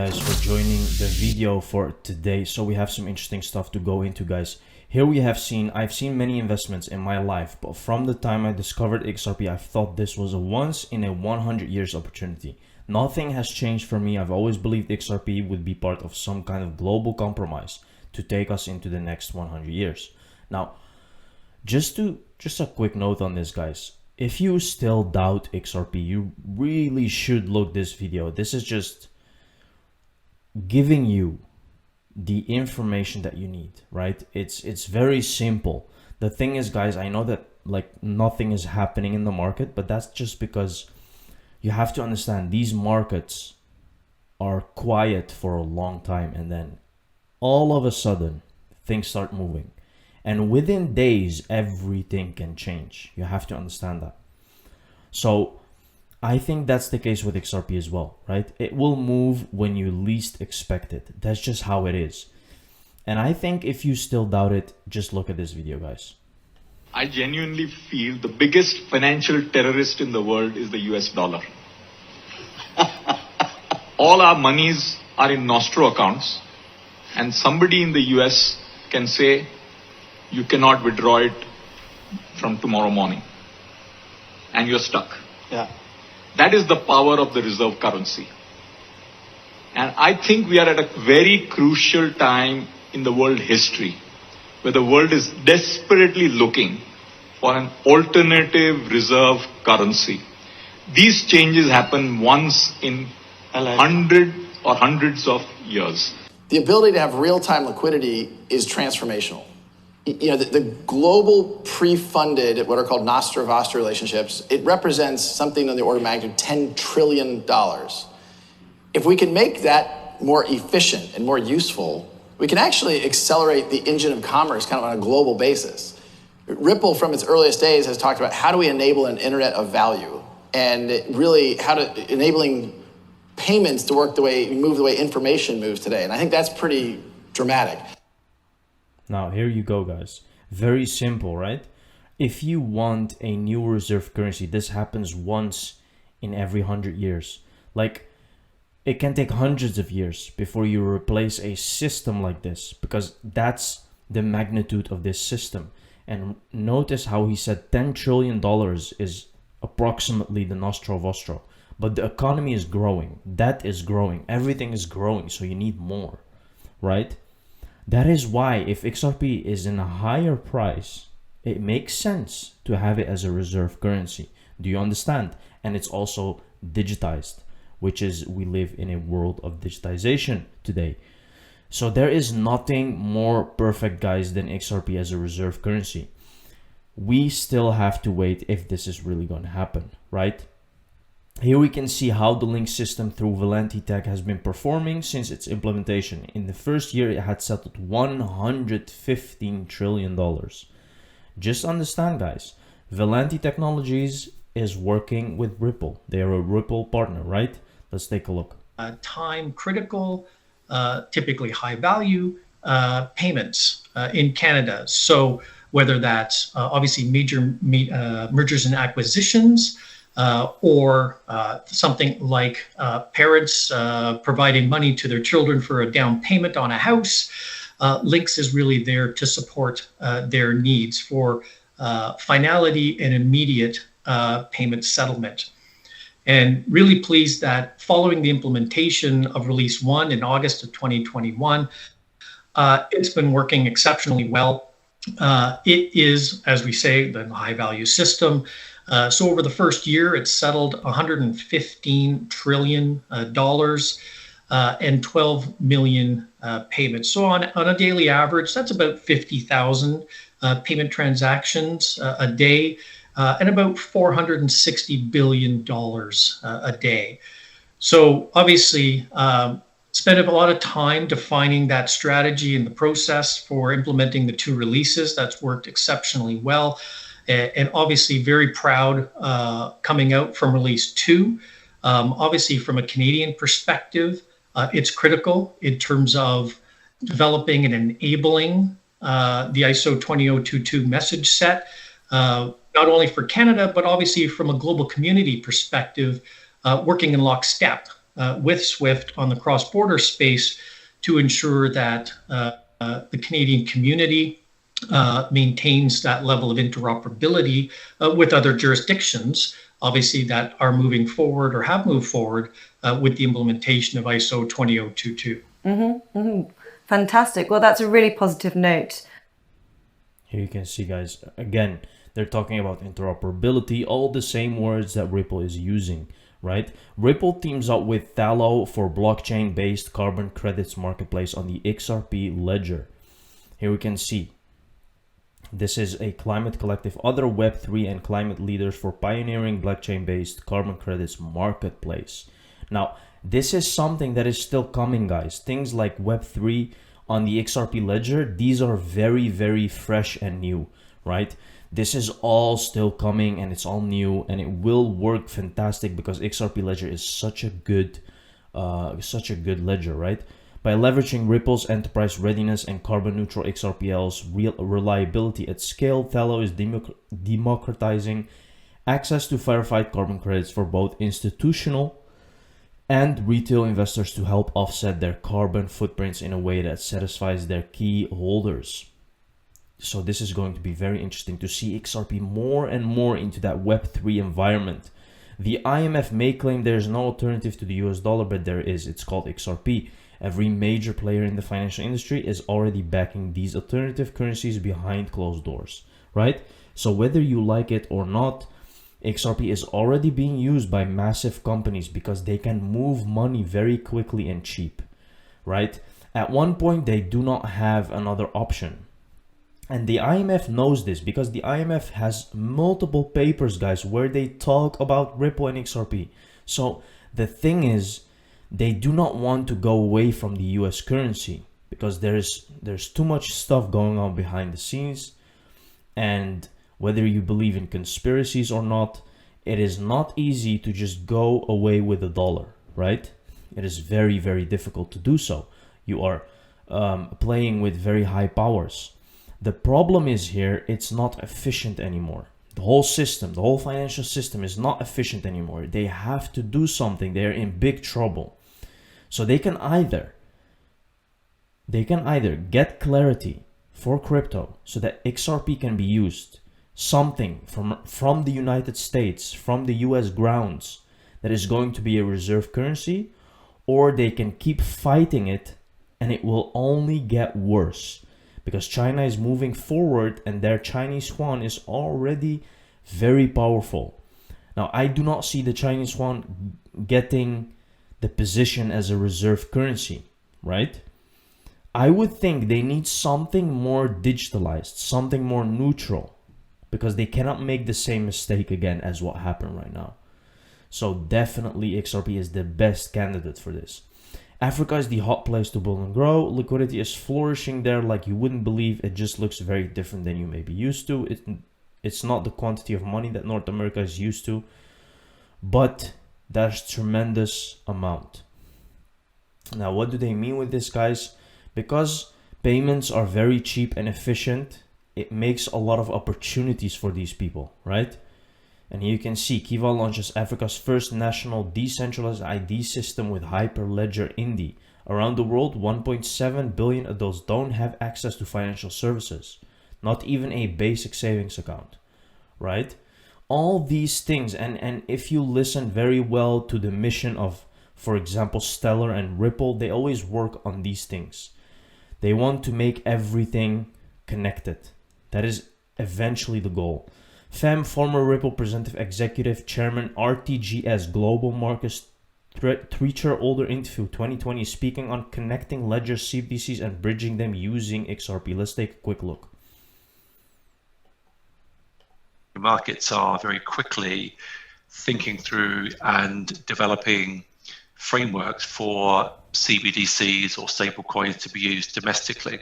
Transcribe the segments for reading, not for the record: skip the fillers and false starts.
Guys, for joining the video for today. So we have some interesting stuff to go into, guys. Here I've seen many investments in my life, but from the time I discovered XRP, I thought this was a once in a 100 years opportunity. Nothing has changed for me. I've always believed XRP would be part of some kind of global compromise to take us into the next 100 years. Now, just a quick note on this, guys. If you still doubt XRP, you really should look this video. This is just giving you the information that you need, right? It's very simple. The thing is, guys, I know that like nothing is happening in the market, but that's just because you have to understand these markets are quiet for a long time, and then all of a sudden things start moving, and within days everything can change. You have to understand that. So I think that's the case with XRP as well, right? It will move when you least expect it. That's just how it is. And I think if you still doubt it, just look at this video, guys. I genuinely feel the biggest financial terrorist in the world is the US dollar. All our monies are in nostro accounts, and somebody in the US can say, you cannot withdraw it from tomorrow morning. And you're stuck. Yeah. That is the power of the reserve currency. And I think we are at a very crucial time in the world history where the world is desperately looking for an alternative reserve currency. These changes happen once in hundreds of years. The ability to have real-time liquidity is transformational. You know, the global pre-funded, what are called Nostra-Vostra relationships, it represents something on the order of magnitude $10 trillion. If we can make that more efficient and more useful, we can actually accelerate the engine of commerce kind of on a global basis. Ripple, from its earliest days, has talked about how do we enable an internet of value, and really enabling payments to move the way information moves today. And I think that's pretty dramatic. Now, here you go, guys. Very simple, right? If you want a new reserve currency, this happens once in every 100 years. Like, it can take hundreds of years before you replace a system like this, because that's the magnitude of this system. And notice how he said $10 trillion is approximately the Nostro Vostro. But the economy is growing. That is growing. Everything is growing. So you need more, right? That is why if XRP is in a higher price, it makes sense to have it as a reserve currency. Do you understand? And it's also digitized, which is, we live in a world of digitization today. So there is nothing more perfect, guys, than XRP as a reserve currency. We still have to wait if this is really going to happen, right? Here we can see how the link system through Valenti Tech has been performing since its implementation. In the first year, it had settled $115 trillion. Just understand, guys, Valenti Technologies is working with Ripple. They are a Ripple partner, right? Let's take a look. Time critical, typically high value payments in Canada. So whether that's obviously major mergers and acquisitions, or something like parents providing money to their children for a down payment on a house. Links is really there to support their needs for finality and immediate payment settlement. And really pleased that following the implementation of Release 1 in August of 2021, it's been working exceptionally well. It is, as we say, the high value system. So over the first year, it settled $115 trillion and 12 million payments. So on a daily average, that's about 50,000 payment transactions a day, and about $460 billion a day. So obviously, spent a lot of time defining that strategy and the process for implementing the two releases. That's worked exceptionally well. And obviously very proud coming out from Release 2. Obviously, from a Canadian perspective, it's critical in terms of developing and enabling the ISO 20022 message set, not only for Canada, but obviously from a global community perspective, working in lockstep with SWIFT on the cross-border space to ensure that the Canadian community maintains that level of interoperability with other jurisdictions, obviously, that are moving forward or have moved forward with the implementation of ISO 20022. Fantastic. Well, that's a really positive note. Here you can see, guys, again, they're talking about interoperability, all the same words that Ripple is using, right? Ripple teams up with Thallo for blockchain-based carbon credits marketplace on the XRP ledger. Here we can see, this is a climate collective, other Web3 and climate leaders for pioneering blockchain-based carbon credits marketplace. Now, this is something that is still coming, guys. Things like Web3 on the XRP ledger, these are very, very fresh and new, right? This is all still coming and it's all new, and it will work fantastic because XRP ledger is such a good ledger, right? By leveraging Ripple's enterprise readiness and carbon neutral XRPL's reliability at scale, Thallo is democratizing access to verified carbon credits for both institutional and retail investors to help offset their carbon footprints in a way that satisfies their key holders. So this is going to be very interesting to see XRP more and more into that Web3 environment. The IMF may claim there is no alternative to the US dollar, but there is. It's called XRP. Every major player in the financial industry is already backing these alternative currencies behind closed doors, right? So whether you like it or not, XRP is already being used by massive companies because they can move money very quickly and cheap, right? At one point, they do not have another option. And the IMF knows this because the IMF has multiple papers, guys, where they talk about Ripple and XRP. So the thing is, they do not want to go away from the US currency because there's too much stuff going on behind the scenes. And whether you believe in conspiracies or not, it is not easy to just go away with the dollar, right? It is very, very difficult to do so. You are playing with very high powers. The problem is here, it's not efficient anymore. The whole system, the whole financial system is not efficient anymore. They have to do something. They're in big trouble. So they can either get clarity for crypto so that XRP can be used, something from the United States, from the US grounds, that is going to be a reserve currency, or they can keep fighting it and it will only get worse because China is moving forward and their Chinese yuan is already very powerful. Now, I do not see the Chinese yuan getting the position as a reserve currency, right? I would think they need something more digitalized, something more neutral, because they cannot make the same mistake again as what happened right now. So definitely XRP is the best candidate for this. Africa is the hot place to build and grow. Liquidity is flourishing there like you wouldn't believe. It just looks very different than you may be used to. It's not the quantity of money that North America is used to, but that's tremendous amount. Now, what do they mean with this, guys? Because payments are very cheap and efficient, it makes a lot of opportunities for these people, right? And here you can see Kiva launches Africa's first national decentralized ID system with Hyperledger Indy. Around the world, 1.7 billion adults don't have access to financial services, not even a basic savings account, right? All these things, and if you listen very well to the mission of, for example, Stellar and Ripple, they always work on these things. They want to make everything connected. That is eventually the goal. Fem, former Ripple Presentive Executive Chairman, RTGS Global Markets Treacher Older Interview 2020, speaking on connecting ledgers, CBDCs, and bridging them using XRP. Let's take a quick look. Markets are very quickly thinking through and developing frameworks for CBDCs or stable coins to be used domestically.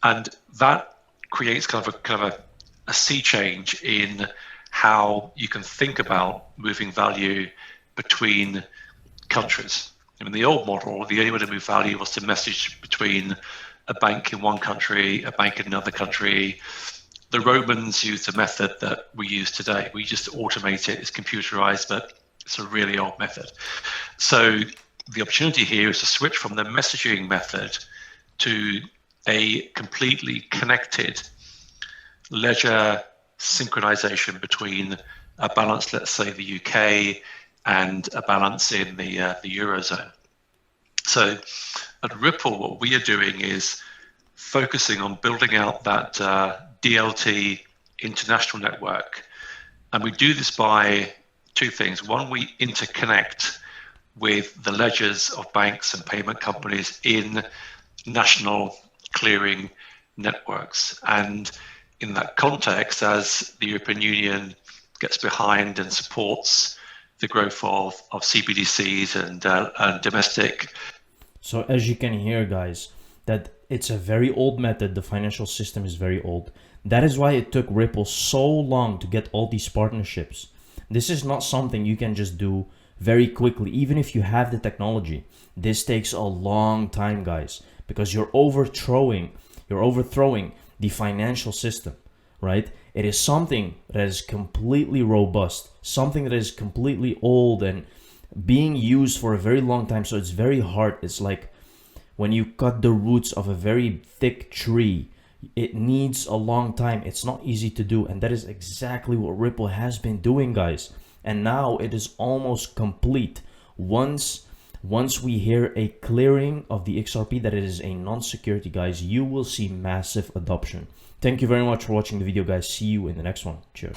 And that creates kind of a sea change in how you can think about moving value between countries. I mean, the old model, the only way to move value was to message between a bank in one country, a bank in another country. The Romans used a method that we use today. We just automate it, it's computerized, but It's a really old method. So the opportunity here is to switch from the messaging method to a completely connected ledger synchronization between a balance, let's say the UK, and a balance in the Eurozone. So at Ripple, what we are doing is focusing on building out that DLT international network. And we do this by two things. One, we interconnect with the ledgers of banks and payment companies in national clearing networks. And in that context, as the European Union gets behind and supports the growth of CBDCs and domestic. So as you can hear, guys, that it's a very old method. The financial system is very old. That is why it took Ripple so long to get all these partnerships. This is not something you can just do very quickly, even if you have the technology. This takes a long time, guys, because you're overthrowing the financial system, right? It is something that is completely robust, something that is completely old and being used for a very long time. So it's very hard. It's like when you cut the roots of a very thick tree, it needs a long time. It's not easy to do. And that is exactly what Ripple has been doing, guys. And now it is almost complete. Once we hear a clearing of the XRP that it is a non-security, guys, you will see massive adoption. Thank you very much for watching the video, guys. See you in the next one. Cheers.